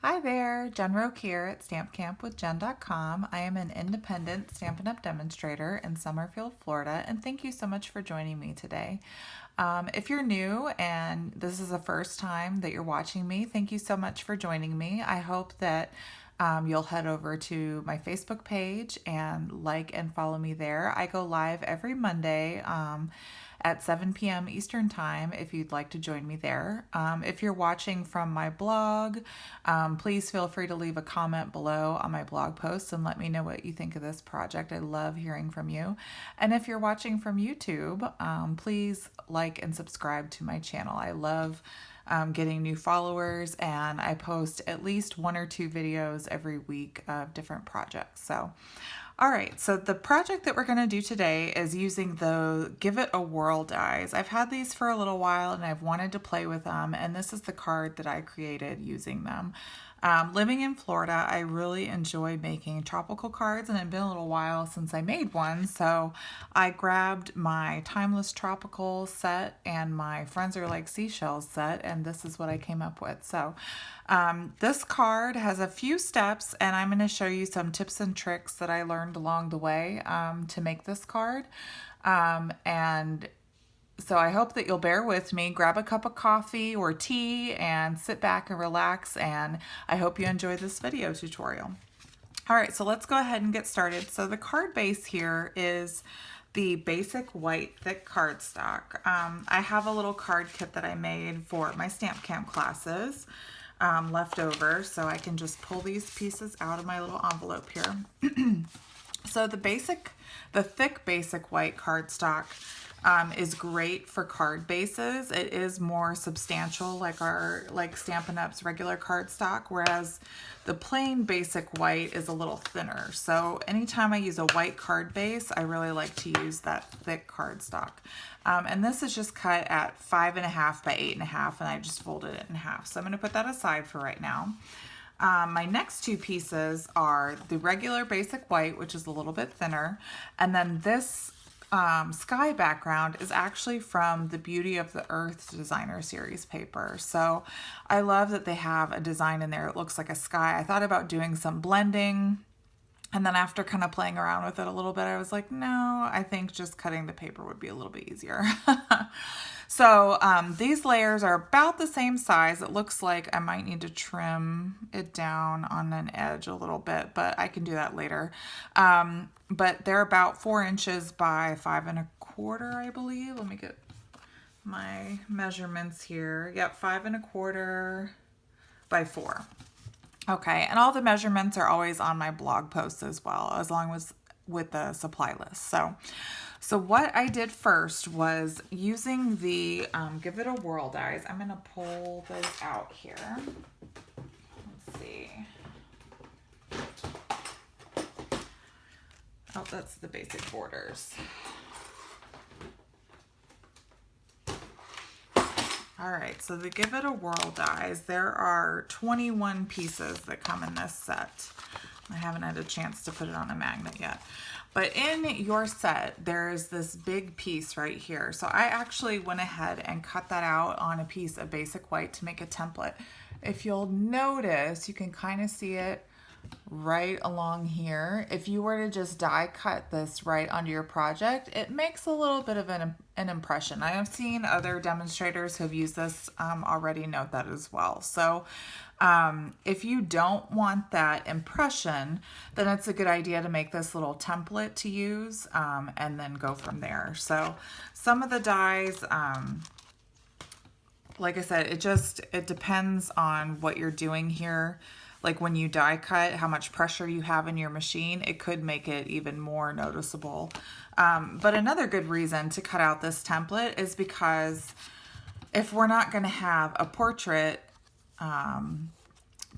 Hi there, Jen Roque here at stampcampwithjen.com. I am an independent Stampin' Up! Demonstrator in Summerfield, Florida, and thank you so much for joining me today. If you're new and this is the first time that you're watching me, thank you so much for joining me. I hope that you'll head over to my Facebook page and like and follow me there. I go live every Monday at 7 p.m. Eastern Time if you'd like to join me there. If you're watching from my blog, please feel free to leave a comment below on my blog posts and let me know what you think of this project. I love hearing from you. And if you're watching from YouTube, please like and subscribe to my channel. I love getting new followers, and I post at least 1 or 2 videos every week of different projects. So all right, so the project that we're going to do today is using the Give It a Whirl dies. I've had these for a little while and I've wanted to play with them, and this is the card that I created using them. Living in Florida, I really enjoy making tropical cards, and it's been a little while since I made one, so I grabbed my Timeless Tropical set and my Friends Are Like Seashells set, and this is what I came up with. So this card has a few steps, and I'm going to show you some tips and tricks that I learned along the way to make this card. And so I hope that you'll bear with me. Grab a cup of coffee or tea and sit back and relax, and I hope you enjoy this video tutorial. All right, so let's go ahead and get started. So the card base here is the basic white thick cardstock. I have a little card kit that I made for my Stamp Camp classes left over, so I can just pull these pieces out of my little envelope here. So the thick basic white cardstock is great for card bases. It is more substantial like Stampin' Up's regular cardstock, whereas the plain basic white is a little thinner. So anytime I use a white card base, I really like to use that thick cardstock. And this is just cut at 5.5 by 8.5, and I just folded it in half. So I'm going to put that aside for right now. My next 2 pieces are the regular basic white, which is a little bit thinner, and then this sky background is actually from the Beauty of the Earth Designer Series paper. So I love that they have a design in there. It looks like a sky. I thought about doing some blending, and then after kind of playing around with it a little bit, I was like, no, I think just cutting the paper would be a little bit easier. So these layers are about the same size. It looks like I might need to trim it down on an edge a little bit, but I can do that later. But they're about 4 inches by 5.25, I believe. Let me get my measurements here. Yep, 5.25 by 4. Okay, and all the measurements are always on my blog posts as well, as long as with the supply list. So what I did first was using the Give It a Whirl dies. I'm going to pull those out here. Let's see. Oh, that's the basic borders. All right, so the Give It a Whirl dies, there are 21 pieces that come in this set. I haven't had a chance to put it on a magnet yet. But in your set, there's this big piece right here. So I actually went ahead and cut that out on a piece of basic white to make a template. If you'll notice, you can kind of see it right along here. If you were to just die cut this right onto your project, it makes a little bit of an impression. I have seen other demonstrators who have used this already note that as well. So if you don't want that impression, then it's a good idea to make this little template to use and then go from there. So some of the dies, like I said, it depends on what you're doing here. Like when you die cut, how much pressure you have in your machine, it could make it even more noticeable. But another good reason to cut out this template is because if we're not going to have a portrait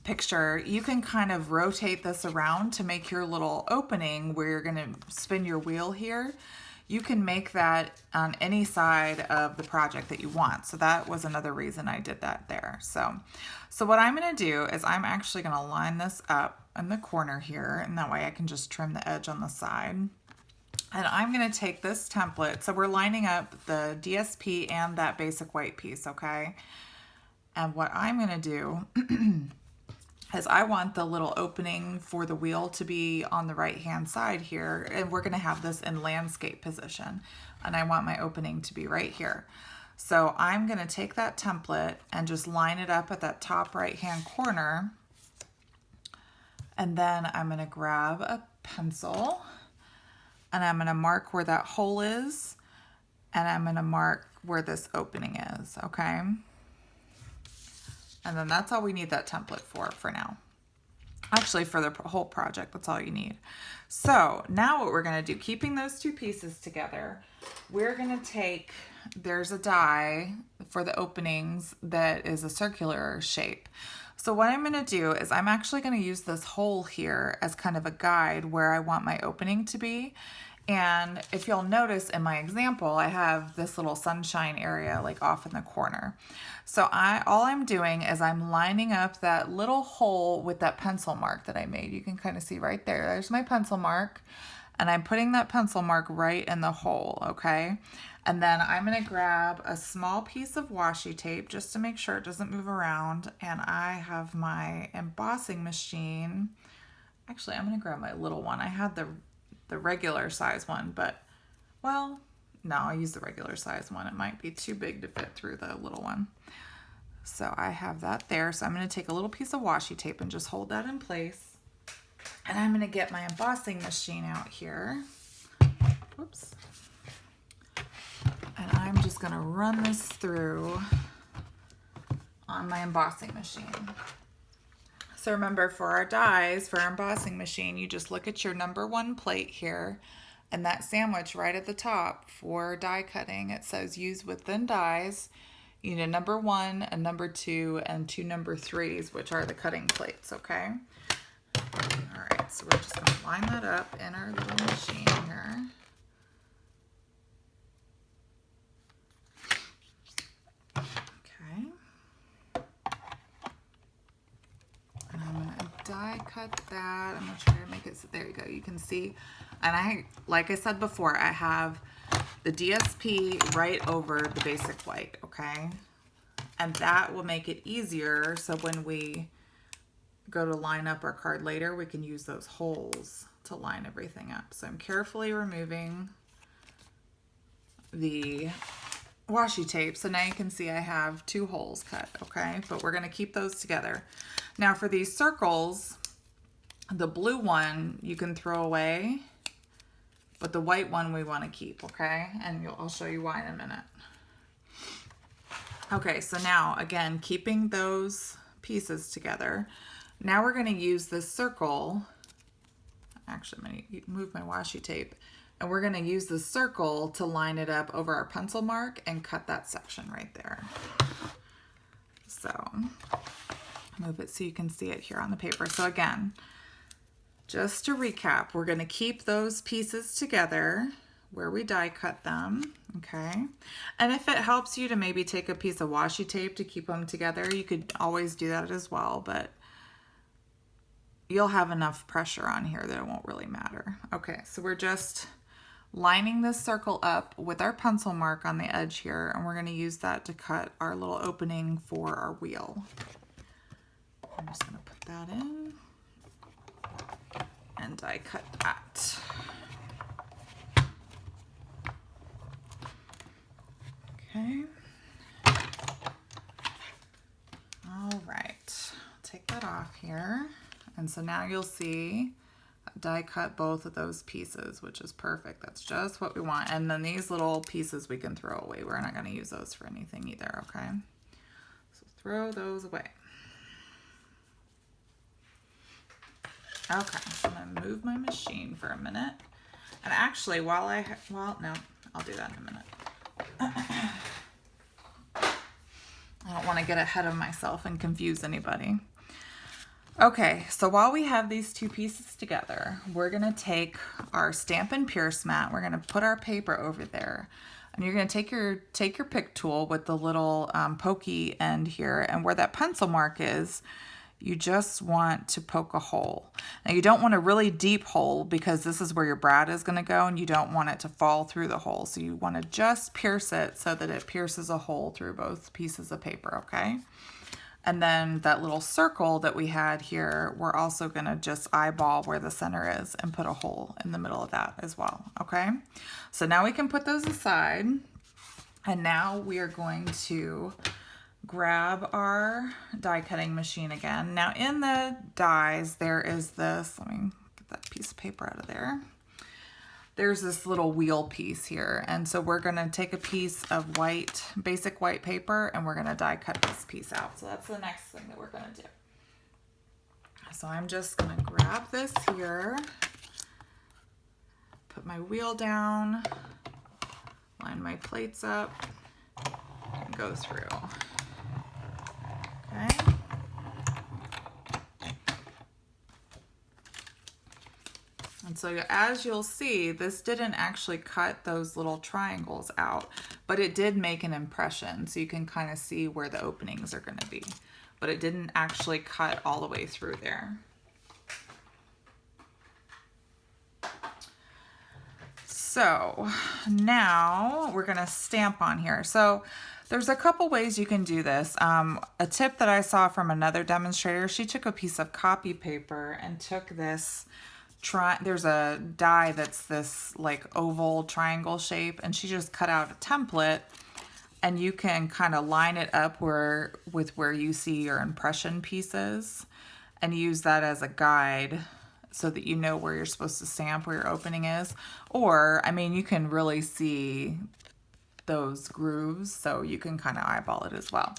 picture, you can kind of rotate this around to make your little opening where you're going to spin your wheel here. You can make that on any side of the project that you want. So that was another reason I did that there. So what I'm going to do is I'm actually going to line this up in the corner here, and that way I can just trim the edge on the side. And I'm going to take this template. So we're lining up the DSP and that basic white piece, okay? And what I'm going to do is I want the little opening for the wheel to be on the right hand side here, and we're going to have this in landscape position, and I want my opening to be right here. So I'm going to take that template and just line it up at that top right hand corner, and then I'm going to grab a pencil and I'm going to mark where that hole is, and I'm going to mark where this opening is, okay? And then that's all we need that template for now. Actually, for the whole project, that's all you need. So now what we're going to do, keeping those two pieces together, we're going to take, there's a die for the openings that is a circular shape. So what I'm going to do is I'm actually going to use this hole here as kind of a guide where I want my opening to be. And if you'll notice in my example, I have this little sunshine area like off in the corner. So all I'm doing is I'm lining up that little hole with that pencil mark that I made. You can kind of see right there. There's my pencil mark. And I'm putting that pencil mark right in the hole, okay? And then I'm going to grab a small piece of washi tape just to make sure it doesn't move around. And I have my embossing machine. Actually, I'm going to grab my little one. I had the regular size one, but, well, no, I'll use the regular size one. It might be too big to fit through the little one. So I have that there. So I'm going to take a little piece of washi tape and just hold that in place. And I'm going to get my embossing machine out here. Whoops. And I'm just going to run this through on my embossing machine. So remember, for our dies, for our embossing machine, you just look at your number 1 plate here, and that sandwich right at the top for die cutting, it says use with thin dies. You need a number 1, a number 2, and 2 number 3s, which are the cutting plates, okay? All right, so we're just going to line that up in our little machine here. Die cut that. I'm gonna try to make it so there you go. You can see, and like I said before, I have the DSP right over the basic white, okay? And that will make it easier so when we go to line up our card later, we can use those holes to line everything up. So I'm carefully removing the washi tape. So now you can see I have 2 holes cut, okay? But we're gonna keep those together. Now for these circles, the blue one you can throw away, but the white one we wanna keep, okay? And I'll show you why in a minute. Okay, so now again, keeping those pieces together, now we're gonna use this circle. Actually, I'm gonna move my washi tape. And we're gonna use the circle to line it up over our pencil mark and cut that section right there. So, move it so you can see it here on the paper. So again, just to recap, we're gonna keep those pieces together where we die cut them, okay? And if it helps you to maybe take a piece of washi tape to keep them together, you could always do that as well, but you'll have enough pressure on here that it won't really matter. Okay, so we're just lining this circle up with our pencil mark on the edge here, and we're going to use that to cut our little opening for our wheel. I'm just going to put that in and die cut that. Okay. All right, take that off here. And so now you'll see die cut both of those pieces, which is perfect. That's just what we want. And then these little pieces we can throw away. We're not going to use those for anything either, okay? So throw those away. Okay, so I'm going to move my machine for a minute. And actually, no, I'll do that in a minute. I don't want to get ahead of myself and confuse anybody. Okay, so while we have these 2 pieces together, we're gonna take our Stampin' Pierce mat, we're gonna put our paper over there, and you're gonna take your pick tool with the little pokey end here, and where that pencil mark is, you just want to poke a hole. Now you don't want a really deep hole because this is where your brad is gonna go, and you don't want it to fall through the hole. So you wanna just pierce it so that it pierces a hole through both pieces of paper, okay? And then that little circle that we had here, we're also gonna just eyeball where the center is and put a hole in the middle of that as well, okay? So now we can put those aside. And now we are going to grab our die cutting machine again. Now in the dies, there is this, let me get that piece of paper out of there. There's this little wheel piece here. And so we're gonna take a piece of white, basic white paper, and we're gonna die cut this piece out. So that's the next thing that we're gonna do. So I'm just gonna grab this here, put my wheel down, line my plates up, and go through. Okay. And so as you'll see, this didn't actually cut those little triangles out, but it did make an impression. So you can kind of see where the openings are going to be, but it didn't actually cut all the way through there. So now we're going to stamp on here. So there's a couple ways you can do this. A tip that I saw from another demonstrator, she took a piece of copy paper and took this, there's a die that's this like oval triangle shape, and she just cut out a template, and you can kind of line it up with where you see your impression pieces and use that as a guide so that you know where you're supposed to stamp, where your opening is. Or, I mean, you can really see those grooves, so you can kind of eyeball it as well.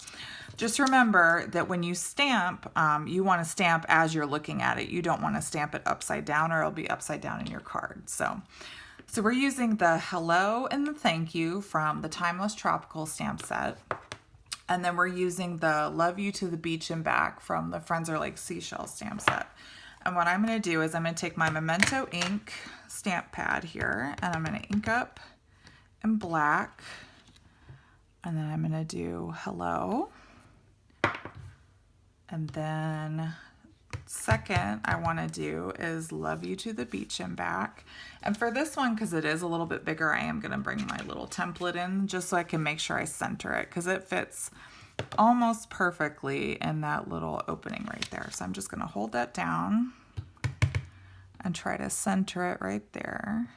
Just remember that when you stamp, you want to stamp as you're looking at it. You don't want to stamp it upside down, or it'll be upside down in your card. So we're using the hello and the thank you from the Timeless Tropical stamp set. And then we're using the love you to the beach and back from the Friends Are Like Seashells stamp set. And what I'm going to do is I'm going to take my Memento ink stamp pad here, and I'm going to ink up in black, and then I'm going to do hello. And then second I want to do is love you to the beach and back. And for this one, because it is a little bit bigger, I am going to bring my little template in just so I can make sure I center it, because it fits almost perfectly in that little opening right there. So I'm just going to hold that down and try to center it right there.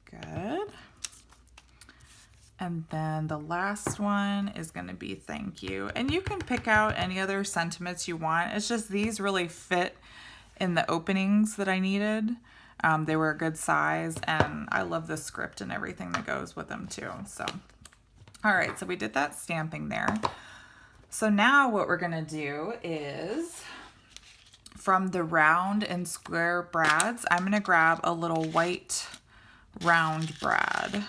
Good. And then the last one is going to be thank you. And you can pick out any other sentiments you want. It's just these really fit in the openings that I needed. They were a good size, and I love the script and everything that goes with them too. So, all right, so we did that stamping there. So now what we're going to do is, from the round and square brads, I'm going to grab a little white round brad.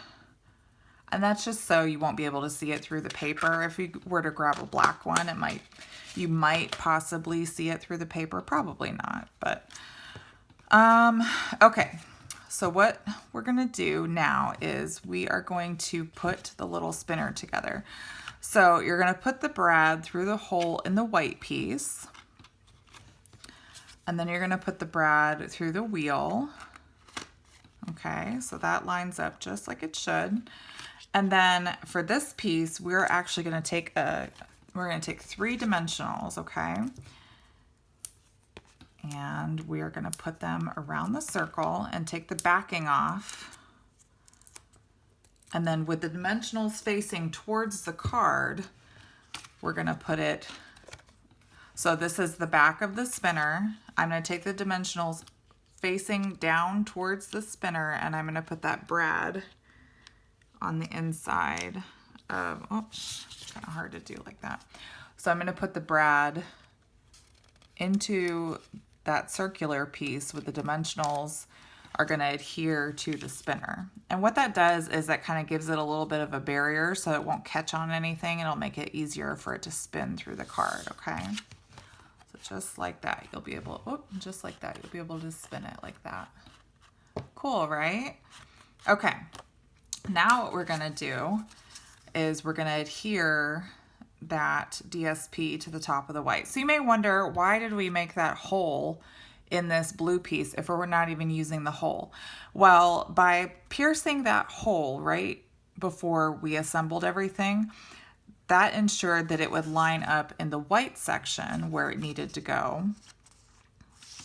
And that's just so you won't be able to see it through the paper. If you were to grab a black one, you might possibly see it through the paper. Probably not, but okay. So what we're gonna do now is we are going to put the little spinner together. So you're gonna put the brad through the hole in the white piece, and then you're gonna put the brad through the wheel. Okay, so that lines up just like it should. And then for this piece, we're actually going to take we're going to take 3 dimensionals, okay? And we are going to put them around the circle and take the backing off. And then with the dimensionals facing towards the card, we're going to put it, so this is the back of the spinner. I'm going to take the dimensionals facing down towards the spinner, and I'm going to put that brad on the inside of, oops, it's kind of hard to do like that. So I'm going to put the brad into that circular piece with the dimensionals are going to adhere to the spinner. And what that does is that kind of gives it a little bit of a barrier so it won't catch on anything. It'll make it easier for it to spin through the card, okay? So just like that, you'll be able, just like that, you'll be able to spin it like that. Cool, right? Okay. Now what we're going to do is we're going to adhere that DSP to the top of the white. So you may wonder, why did we make that hole in this blue piece if we're not even using the hole? Well, by piercing that hole right before we assembled everything, that ensured that it would line up in the white section where it needed to go.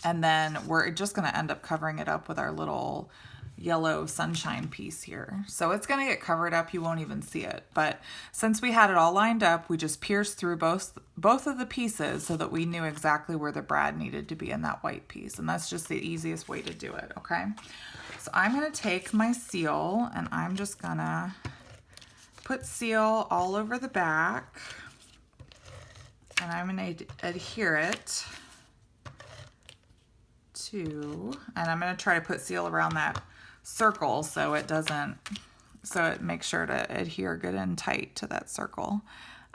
And then we're just going to end up covering it up with our little yellow sunshine piece here. So it's going to get covered up. You won't even see it. But since we had it all lined up, we just pierced through both of the pieces so that we knew exactly where the brad needed to be in that white piece. And that's just the easiest way to do it, okay? So I'm going to take my seal and I'm just going to put seal all over the back. And I'm going to adhere it to, and I'm going to try to put seal around that circle so it makes sure to adhere good and tight to that circle.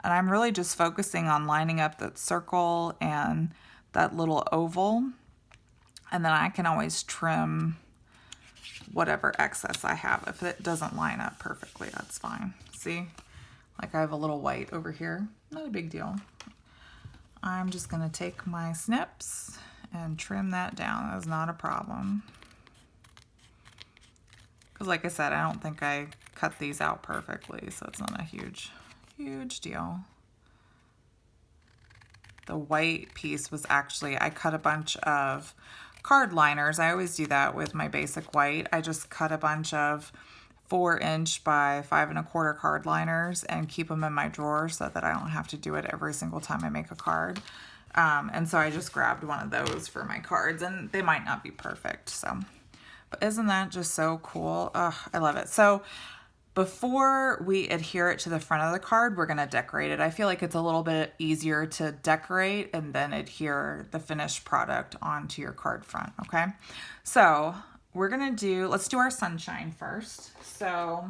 And I'm really just focusing on lining up that circle and that little oval. And then I can always trim whatever excess I have. If it doesn't line up perfectly, that's fine. See, like I have a little white over here. Not a big deal. I'm just going to take my snips and trim that down. That's not a problem. Because like I said, I don't think I cut these out perfectly, so it's not a huge deal. The white piece was actually, I cut a bunch of card liners. I always do that with my basic white. I just cut a bunch of 4" by 5 1/4 card liners and keep them in my drawer so that I don't have to do it every single time I make a card. And so I just grabbed one of those for my cards, and they might not be perfect. So, but isn't that just so cool? Oh, I love it. So before we adhere it to the front of the card, we're going to decorate it. I feel like it's a little bit easier to decorate and then adhere the finished product onto your card front. Okay. So we're going to let's do our sunshine first. So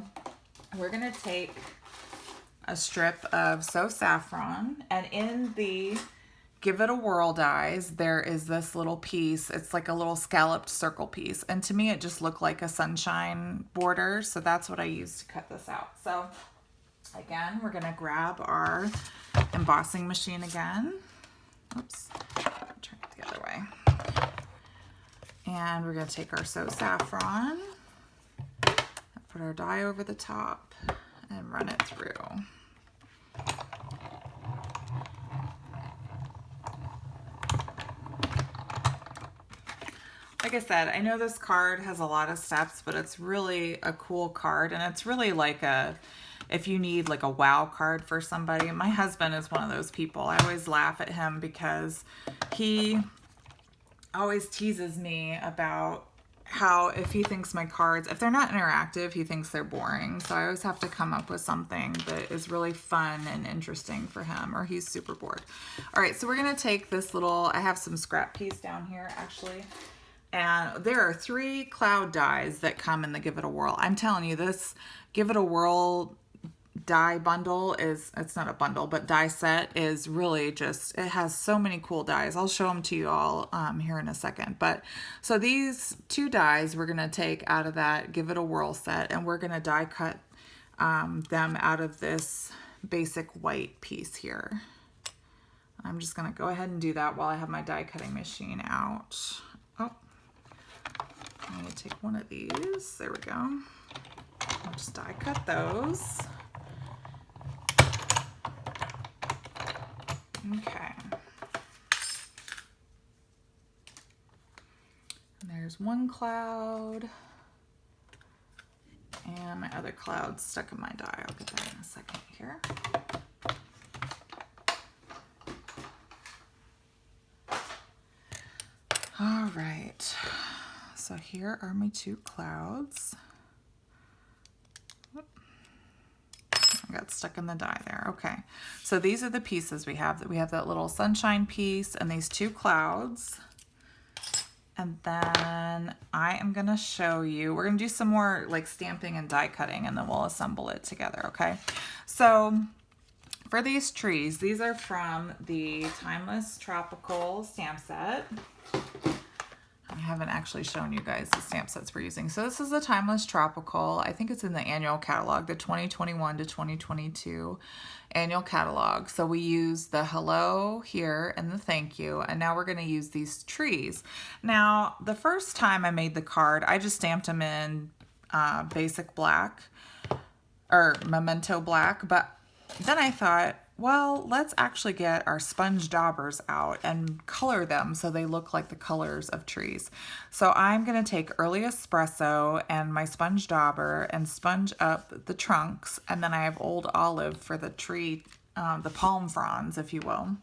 we're going to take a strip of So Saffron, and in the Give It a Whirl dies, there is this little piece. It's like a little scalloped circle piece. And to me, it just looked like a sunshine border. So that's what I used to cut this out. So again, we're going to grab our embossing machine again. Oops, turn it the other way. And we're going to take our So Saffron, put our die over the top, and run it through. Like I said, I know this card has a lot of steps, but it's really a cool card, and it's really like if you need like a wow card for somebody. My husband is one of those people. I always laugh at him because he always teases me about how if he thinks my cards, if they're not interactive, he thinks they're boring. So I always have to come up with something that is really fun and interesting for him, or he's super bored. All right, so we're going to take this little, I have some scrap piece down here actually. And there are 3 cloud dies that come in the Give It a Whirl. I'm telling you, this Give It a Whirl die bundle it's not a bundle, but die set is really just, it has so many cool dies. I'll show them to you all here in a second. But so these 2 dies we're going to take out of that Give It a Whirl set, and we're going to die cut them out of this basic white piece here. I'm just going to go ahead and do that while I have my die cutting machine out. Oh, I'm going to take one of these. There we go. I'll just die cut those. Okay. And there's one cloud. And my other cloud's stuck in my die. I'll get that in a second here. All right. So here are my 2 clouds. I got stuck in the die there. Okay. So these are the pieces we have. We have that little sunshine piece and these 2 clouds. And then I am going to show you, we're going to do some more like stamping and die cutting, and then we'll assemble it together. Okay. So for these trees, these are from the Timeless Tropical stamp set. I haven't actually shown you guys the stamp sets we're using. So this is the Timeless Tropical. I think it's in the annual catalog, the 2021 to 2022 annual catalog. So we use the hello here and the thank you. And now we're going to use these trees. Now, the first time I made the card, I just stamped them in basic black or memento black. But then I thought, well, let's actually get our sponge daubers out and color them so they look like the colors of trees. So I'm going to take early espresso and my sponge dauber and sponge up the trunks, and then I have old olive for the tree, the palm fronds, if you will.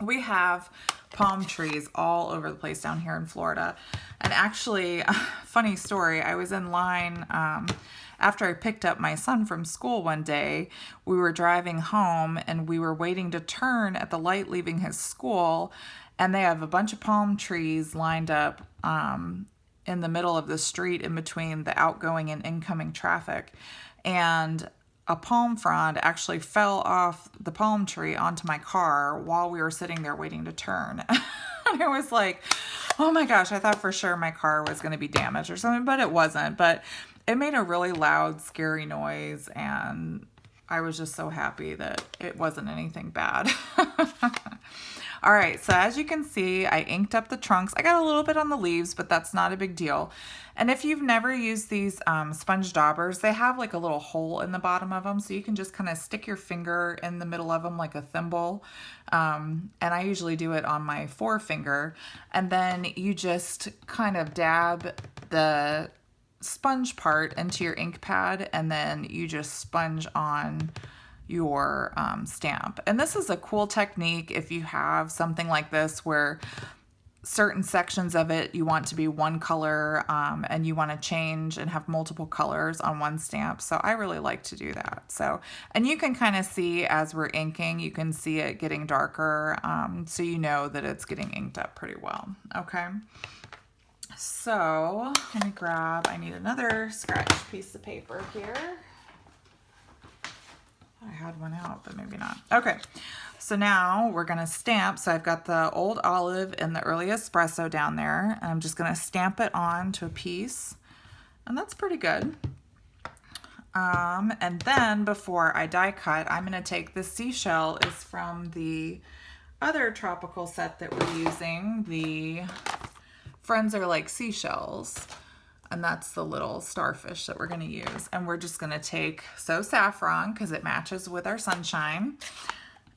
We have palm trees all over the place down here in Florida. And actually, funny story, I was in line after I picked up my son from school one day. We were driving home and we were waiting to turn at the light leaving his school, and they have a bunch of palm trees lined up in the middle of the street in between the outgoing and incoming traffic. And a palm frond actually fell off the palm tree onto my car while we were sitting there waiting to turn. And I was like, oh my gosh, I thought for sure my car was going to be damaged or something, but it wasn't. But it made a really loud, scary noise, and I was just so happy that it wasn't anything bad. All right, so as you can see, I inked up the trunks. I got a little bit on the leaves, but that's not a big deal. And if you've never used these sponge daubers, they have like a little hole in the bottom of them, so you can just kind of stick your finger in the middle of them like a thimble. And I usually do it on my forefinger. And then you just kind of dab the sponge part into your ink pad, and then you just sponge on your stamp. And this is a cool technique if you have something like this where certain sections of it you want to be one color and you want to change and have multiple colors on one stamp. So I really like to do that. So, and you can kind of see as we're inking, you can see it getting darker, so you know that it's getting inked up pretty well. Okay. So let me grab, I need another scratch piece of paper here. I had one out, but maybe not. Okay, so now we're gonna stamp. So I've got the old olive and the early espresso down there, and I'm just gonna stamp it on to a piece, and that's pretty good. And then before I die cut, I'm gonna take this seashell is from the other tropical set that we're using. The Friends Are Like Seashells. And that's the little starfish that we're going to use. And we're just going to take So Saffron because it matches with our sunshine.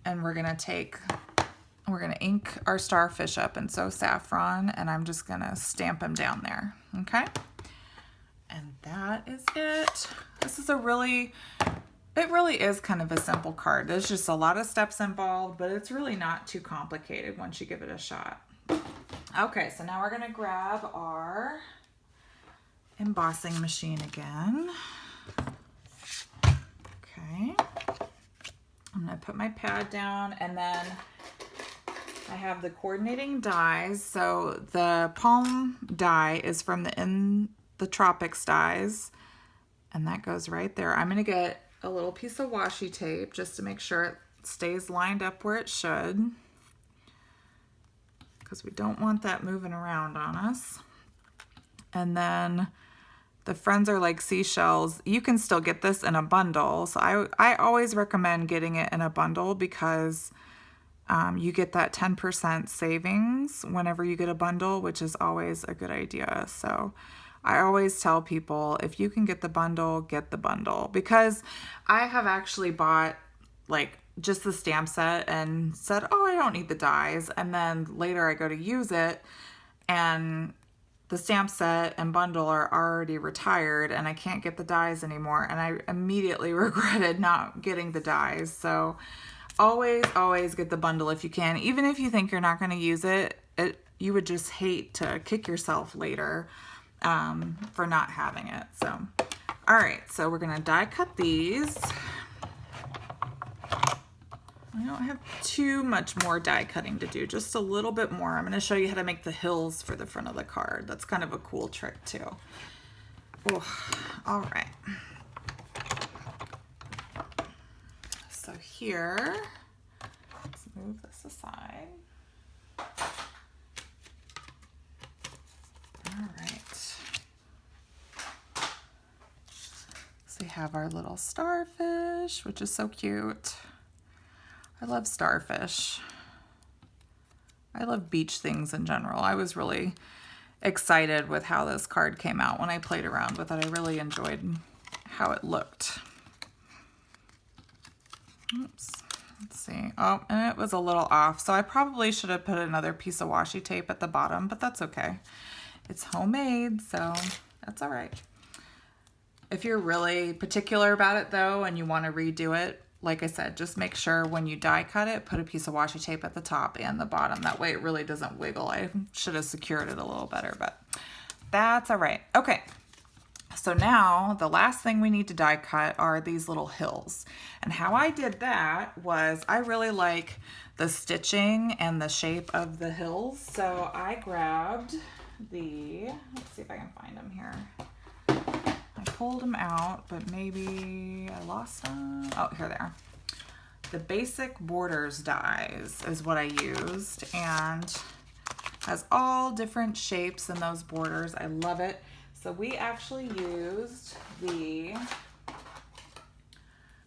And we're going to ink our starfish up in So Saffron. And I'm just going to stamp them down there. Okay. And that is it. This is it really is kind of a simple card. There's just a lot of steps involved, but it's really not too complicated once you give it a shot. Okay, so now we're going to grab our embossing machine again. Okay, I'm going to put my pad down, and then I have the coordinating dies. So the palm die is from the In the Tropics dies, and that goes right there. I'm going to get a little piece of washi tape just to make sure it stays lined up where it should, because we don't want that moving around on us. And then the Friends Are Like Seashells, you can still get this in a bundle. So I always recommend getting it in a bundle because you get that 10% savings whenever you get a bundle, which is always a good idea. So I always tell people, if you can get the bundle, get the bundle. Because I have actually bought like just the stamp set and said, oh, I don't need the dies. And then later I go to use it and the stamp set and bundle are already retired and I can't get the dies anymore. And I immediately regretted not getting the dies. So always get the bundle if you can. Even if you think you're not going to use it, you would just hate to kick yourself later for not having it. So, all right, so we're going to die cut these. I don't have too much more die cutting to do, just a little bit more. I'm going to show you how to make the hills for the front of the card. That's kind of a cool trick too. Oh, all right. So here, let's move this aside. All right. So we have our little starfish, which is so cute. I love starfish. I love beach things in general. I was really excited with how this card came out when I played around with it. I really enjoyed how it looked. Oops. Let's see. Oh, and it was a little off. So I probably should have put another piece of washi tape at the bottom, but that's okay. It's homemade, so that's all right. If you're really particular about it though, and you want to redo it, like I said, just make sure when you die cut it, put a piece of washi tape at the top and the bottom. That way it really doesn't wiggle. I should have secured it a little better, but that's all right. Okay. So now the last thing we need to die cut are these little hills. And how I did that was I really like the stitching and the shape of the hills. So I grabbed let's see if I can find them here. I pulled them out, but maybe I lost them. Oh, here they are. The Basic Borders dies is what I used, and has all different shapes in those borders. I love it. So we actually used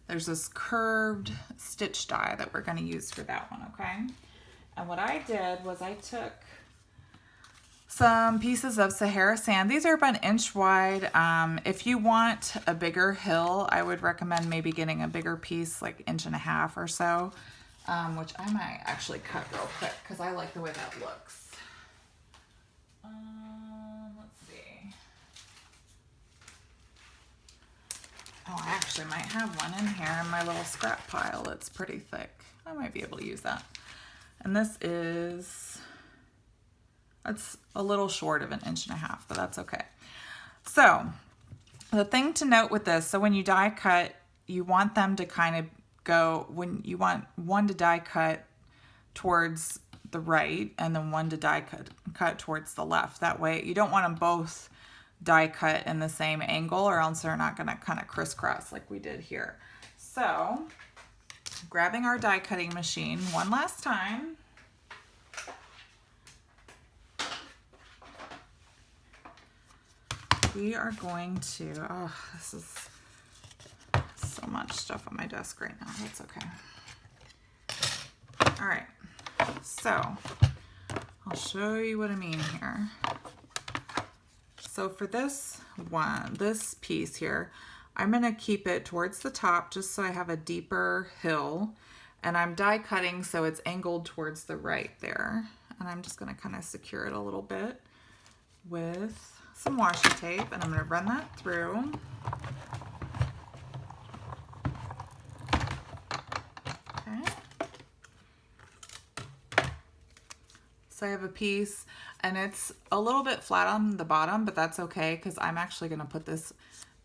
there's this curved stitch die that we're going to use for that one, okay? And what I did was I took some pieces of Sahara sand. These are about 1 inch wide. If you want a bigger hill, I would recommend maybe getting a bigger piece, like 1.5 inches or so, which I might actually cut real quick because I like the way that looks. Let's see. Oh, I actually might have one in here in my little scrap pile. It's pretty thick. I might be able to use that. And this is... it's a little short of 1.5 inches, but that's okay. So the thing to note with this, so when you die cut, you want them to kind of go, when you want one to die cut towards the right and then one to die cut towards the left. That way you don't want them both die cut in the same angle, or else they're not going to kind of crisscross like we did here. So grabbing our die cutting machine one last time. We are going to, oh, this is so much stuff on my desk right now. That's okay. All right, so I'll show you what I mean here. So for this piece here, I'm gonna keep it towards the top just so I have a deeper hill, and I'm die cutting so it's angled towards the right there. And I'm just gonna kind of secure it a little bit with some washi tape, and I'm going to run that through. Okay. So I have a piece, and it's a little bit flat on the bottom, but that's okay because I'm actually going to put this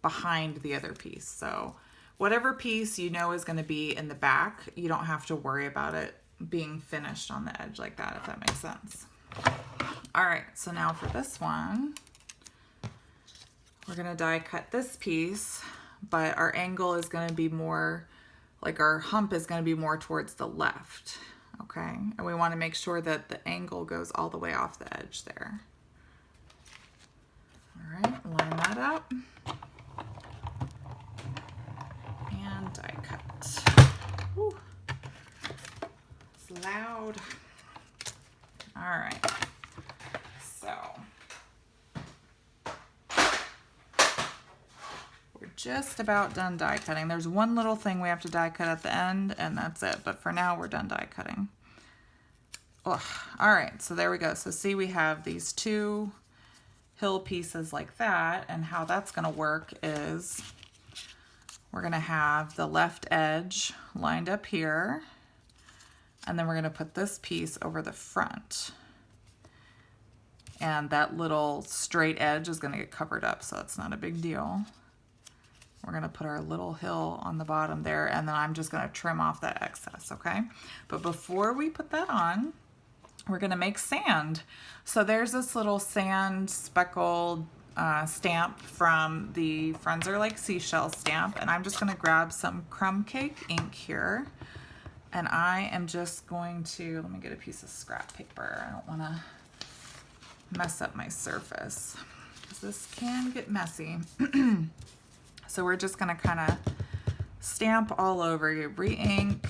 behind the other piece. So whatever piece you know is going to be in the back, you don't have to worry about it being finished on the edge like that, if that makes sense. All right, so now for this one, we're gonna die cut this piece, but our angle is gonna be more, like our hump is gonna be more towards the left, okay? And we wanna make sure that the angle goes all the way off the edge there. All right, line that up. And die cut. Whew. It's loud. All right, so. We're just about done die cutting. There's one little thing we have to die cut at the end, and that's it. But for now, we're done die cutting. Ugh. All right, so there we go. So see, we have these two hill pieces like that, and how that's gonna work is we're gonna have the left edge lined up here, and then we're gonna put this piece over the front. And that little straight edge is gonna get covered up, so it's not a big deal. We're gonna put our little hill on the bottom there, and then I'm just gonna trim off that excess, okay? But before we put that on, we're gonna make sand. So there's this little sand speckled stamp from the Friends Are Like Seashells stamp, and I'm just gonna grab some crumb cake ink here, and I am just going to, let me get a piece of scrap paper. I don't wanna mess up my surface, because this can get messy. So we're just gonna kind of stamp all over. You re-ink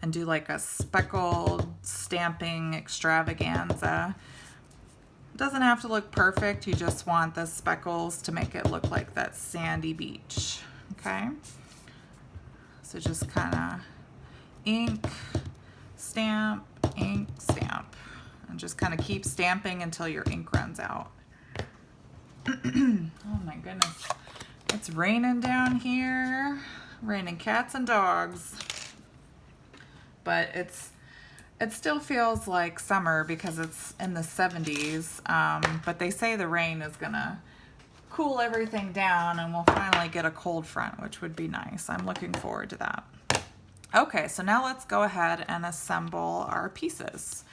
and do like a speckled stamping extravaganza. It doesn't have to look perfect. You just want the speckles to make it look like that sandy beach, okay? So just kind of ink, stamp, ink, stamp, and just kind of keep stamping until your ink runs out. Oh my goodness. It's raining down here. Raining cats and dogs. But it still feels like summer because it's in the 70s. But they say the rain is gonna cool everything down and we'll finally get a cold front, which would be nice. I'm looking forward to that. Okay, so now let's go ahead and assemble our pieces.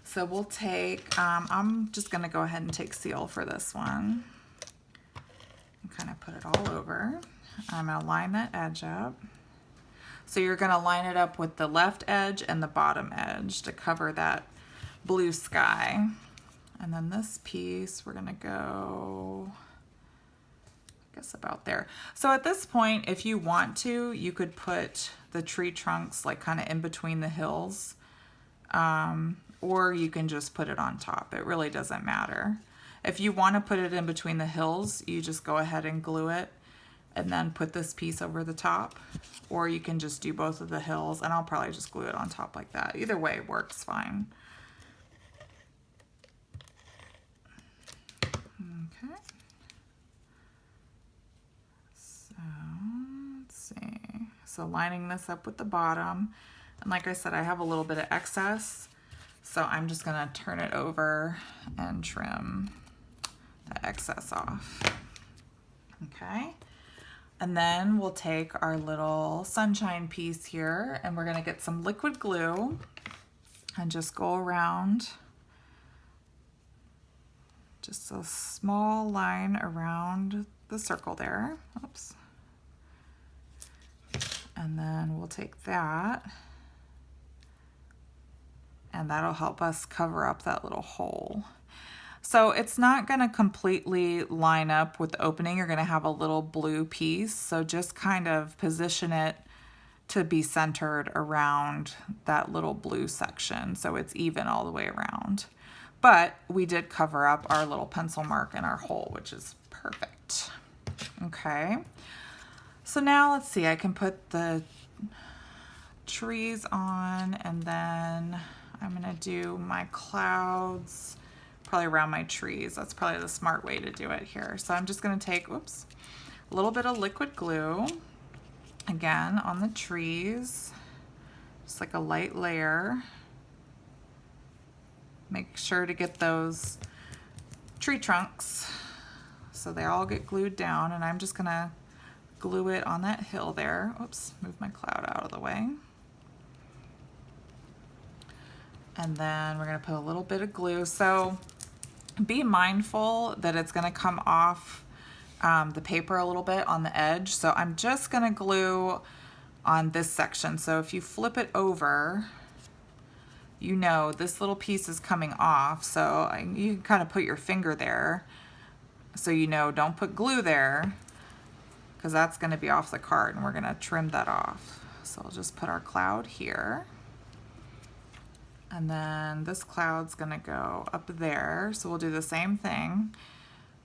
So we'll take, I'm just gonna go ahead and take seal for this one. And kind of put it all over. I'm gonna line that edge up. So you're gonna line it up with the left edge and the bottom edge to cover that blue sky. And then this piece, we're gonna go, I guess about there. So at this point, if you want to, you could put the tree trunks like kind of in between the hills, or you can just put it on top. It really doesn't matter. If you want to put it in between the hills, you just go ahead and glue it and then put this piece over the top, or you can just do both of the hills, and I'll probably just glue it on top like that. Either way works fine. Okay. So let's see. So lining this up with the bottom, and like I said, I have a little bit of excess, so I'm just gonna turn it over and trim the excess off. Okay. And then we'll take our little sunshine piece here and we're gonna get some liquid glue and just go around just a small line around the circle there. Oops. And then we'll take that and that'll help us cover up that little hole. So it's not gonna completely line up with the opening. You're gonna have a little blue piece. So just kind of position it to be centered around that little blue section so it's even all the way around. But we did cover up our little pencil mark in our hole, which is perfect. Okay, so now let's see, I can put the trees on and then I'm gonna do my clouds probably around my trees. That's probably the smart way to do it here. So I'm just gonna take, oops, a little bit of liquid glue, again, on the trees, just like a light layer. Make sure to get those tree trunks so they all get glued down, and I'm just gonna glue it on that hill there. Oops, move my cloud out of the way. And then we're gonna put a little bit of glue. So be mindful that it's gonna come off the paper a little bit on the edge. So I'm just gonna glue on this section. So if you flip it over, you know this little piece is coming off. So you can kind of put your finger there. So you know, don't put glue there because that's gonna be off the card and we're gonna trim that off. So I'll just put our cloud here. And then this cloud's gonna go up there. So we'll do the same thing.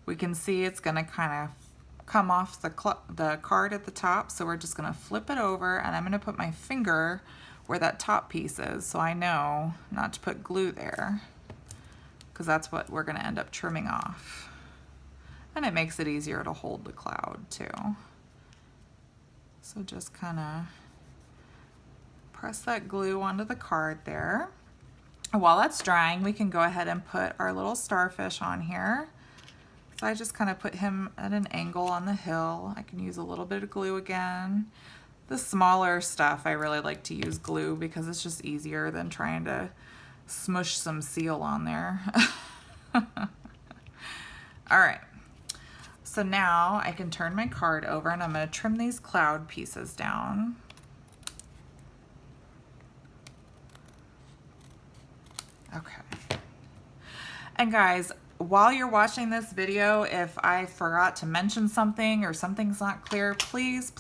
We can see it's gonna kind of come off the card at the top. So we're just gonna flip it over and I'm gonna put my finger where that top piece is. So I know not to put glue there because that's what we're gonna end up trimming off. And it makes it easier to hold the cloud too. So just kind of press that glue onto the card there. While that's drying, we can go ahead and put our little starfish on here. So I just kind of put him at an angle on the hill. I can use a little bit of glue again. The smaller stuff, I really like to use glue because it's just easier than trying to smush some seal on there. All right. So now I can turn my card over and I'm going to trim these cloud pieces down. Okay. And guys, while you're watching this video, if I forgot to mention something or something's not clear, please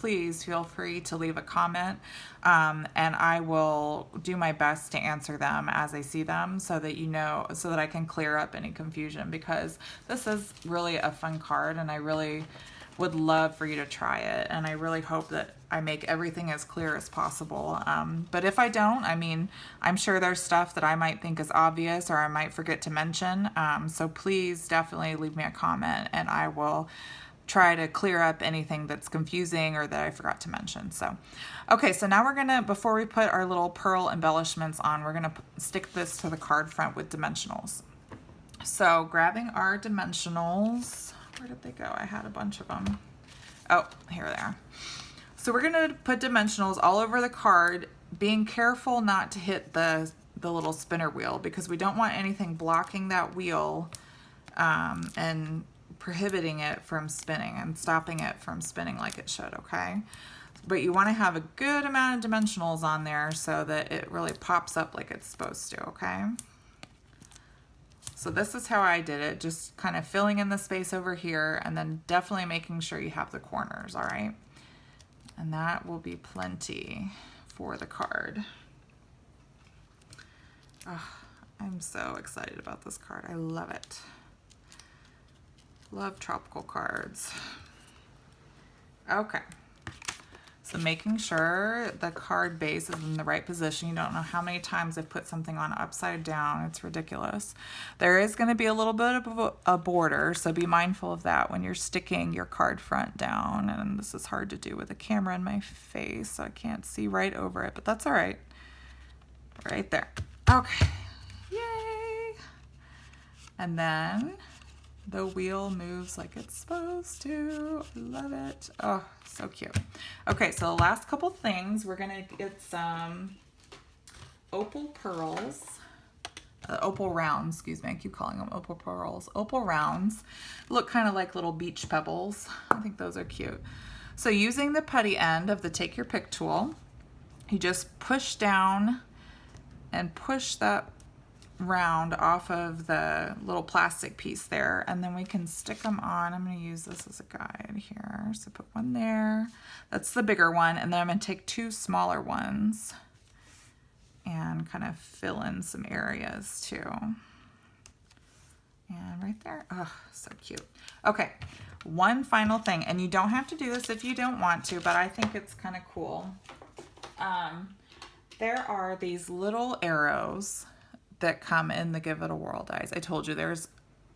feel free to leave a comment and I will do my best to answer them as I see them so that you know, so that I can clear up any confusion, because this is really a fun card and I really would love for you to try it, and I really hope that I make everything as clear as possible. But if I don't, I mean, I'm sure there's stuff that I might think is obvious or I might forget to mention. So please definitely leave me a comment and I will try to clear up anything that's confusing or that I forgot to mention. So, okay, so now we're gonna, before we put our little pearl embellishments on, we're gonna stick this to the card front with dimensionals. So grabbing our dimensionals, where did they go? I had a bunch of them. Oh, here they are. So we're gonna put dimensionals all over the card, being careful not to hit the little spinner wheel because we don't want anything blocking that wheel and prohibiting it from spinning and stopping it from spinning like it should, okay? But you want to have a good amount of dimensionals on there so that it really pops up like it's supposed to, okay? So this is how I did it, just kind of filling in the space over here and then definitely making sure you have the corners, all right? And that will be plenty for the card. Oh, I'm so excited about this card. I love it. Love tropical cards. Okay. So making sure the card base is in the right position. You don't know how many times I've put something on upside down. It's ridiculous. There is going to be a little bit of a border, so be mindful of that when you're sticking your card front down. And this is hard to do with a camera in my face, so I can't see right over it, but that's all right. Right there. Okay. Yay! And then the wheel moves like it's supposed to. I love it. Oh, so cute. Okay, so the last couple things, we're gonna get some opal pearls. Opal rounds, excuse me. I keep calling them opal pearls. Opal rounds look kind of like little beach pebbles. I think those are cute. So using the putty end of the Take Your Pick tool, you just push down and push that round off of the little plastic piece there, and then we can stick them on. I'm going to use this as a guide here. So put one there. That's the bigger one, and then I'm going to take two smaller ones and kind of fill in some areas too. And right there. Oh, so cute. Okay, one final thing, and you don't have to do this if you don't want to, but I think it's kind of cool. There are these little arrows that come in the Give It a Whirl dies. I told you there's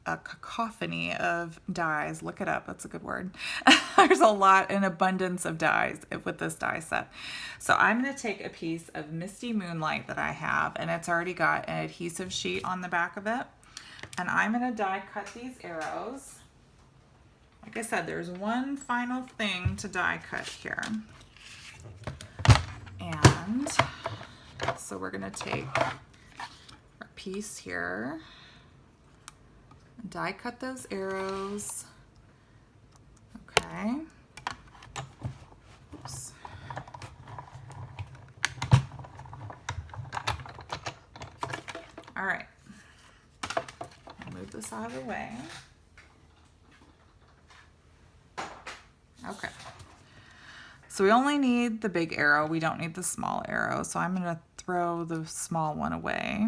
a cacophony of dies. Look it up, that's a good word. There's a lot, an abundance of dies with this die set. So I'm gonna take a piece of Misty Moonlight that I have, and it's already got an adhesive sheet on the back of it. And I'm gonna die cut these arrows. Like I said, there's one final thing to die cut here. And so we're gonna take our piece here, die cut those arrows. Okay. Oops. All right. Move this out of the way. Okay. So we only need the big arrow. We don't need the small arrow. So I'm going to throw the small one away.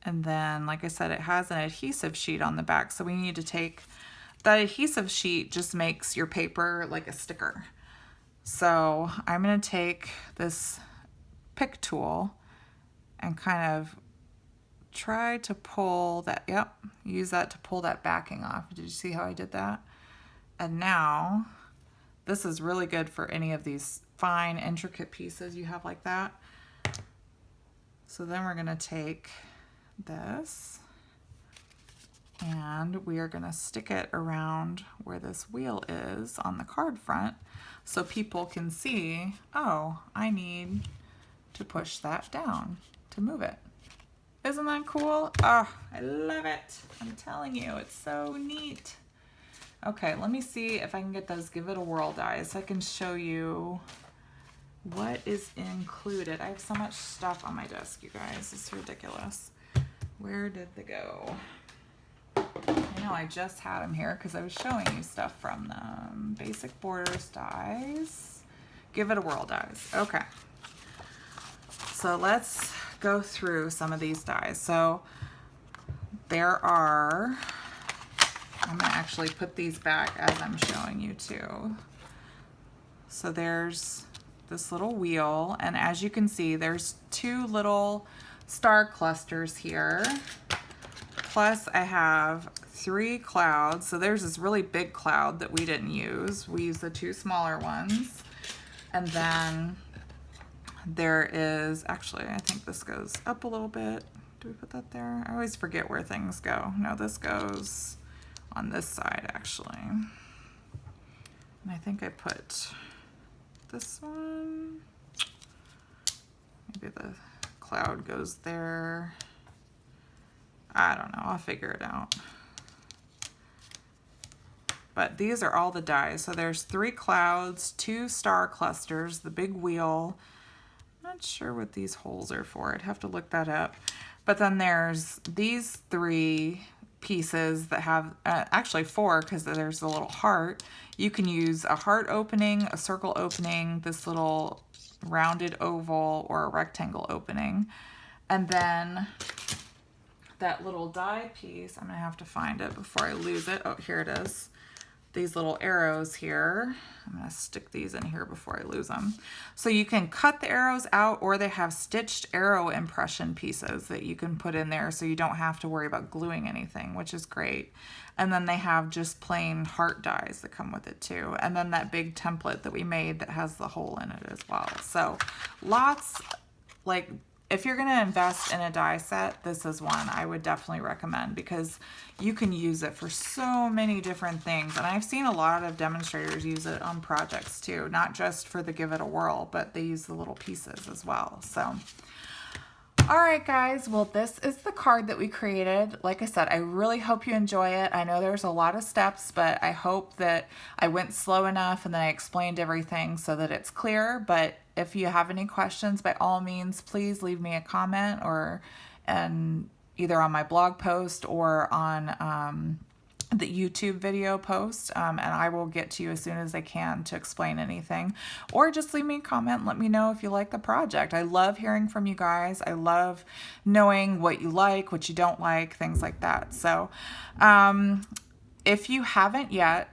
And then, like I said, it has an adhesive sheet on the back. So we need to take that adhesive sheet, just makes your paper like a sticker. So I'm going to take this pick tool and kind of try to pull that, yep, use that to pull that backing off. Did you see how I did that? And now, this is really good for any of these fine, intricate pieces you have like that. So then we're gonna take this and we are gonna stick it around where this wheel is on the card front so people can see, oh, I need to push that down to move it. Isn't that cool? Oh, I love it. I'm telling you, it's so neat. Okay, let me see if I can get those Give It a Whirl dies so I can show you what is included. I have so much stuff on my desk, you guys. It's ridiculous. Where did they go? I know I just had them here because I was showing you stuff from them. Basic Borders dies. Give It a Whirl dies. Okay. So let's go through some of these dies. So there are, I'm gonna actually put these back as I'm showing you too. So there's this little wheel, and as you can see, there's 2 little star clusters here. Plus I have 3 clouds. So there's this really big cloud that we didn't use. We used the 2 smaller ones. And then there is, actually, I think this goes up a little bit. Do we put that there? I always forget where things go. No, this goes on this side, actually. And I think I put this one. Maybe the cloud goes there. I don't know, I'll figure it out. But these are all the dies. So there's 3 clouds, 2 star clusters, the big wheel. Not sure what these holes are for. I'd have to look that up. But then there's these 3 pieces that have, actually 4, because there's a little heart. You can use a heart opening, a circle opening, this little rounded oval, or a rectangle opening. And then that little die piece, I'm gonna have to find it before I lose it. Oh, here it is. These little arrows here. I'm gonna stick these in here before I lose them. So you can cut the arrows out, or they have stitched arrow impression pieces that you can put in there so you don't have to worry about gluing anything, which is great. And then they have just plain heart dies that come with it too. And then that big template that we made that has the hole in it as well. So lots, like, if you're going to invest in a die set, this is one I would definitely recommend, because you can use it for so many different things. And I've seen a lot of demonstrators use it on projects too, not just for the Give It a Whirl, but they use the little pieces as well. So, all right, guys, well, this is the card that we created. Like I said, I really hope you enjoy it. I know there's a lot of steps, but I hope that I went slow enough and then I explained everything so that it's clear. But if you have any questions, by all means, please leave me a comment, or either on my blog post or on the YouTube video post, and I will get to you as soon as I can to explain anything. Or just leave me a comment and let me know if you like the project. I love hearing from you guys. I love knowing what you like, what you don't like, things like that. So if you haven't yet,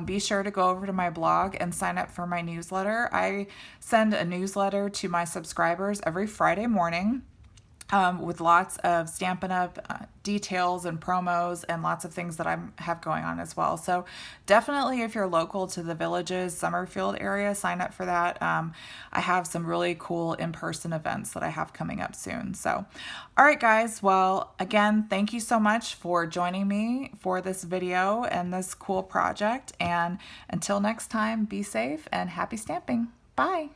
be sure to go over to my blog and sign up for my newsletter. I send a newsletter to my subscribers every Friday morning with lots of Stampin' Up! Details and promos and lots of things that I have going on as well. So definitely, if you're local to the Villages, Summerfield area, sign up for that. I have some really cool in-person events that I have coming up soon. So, all right, guys. Well, again, thank you so much for joining me for this video and this cool project. And until next time, be safe and happy stamping. Bye.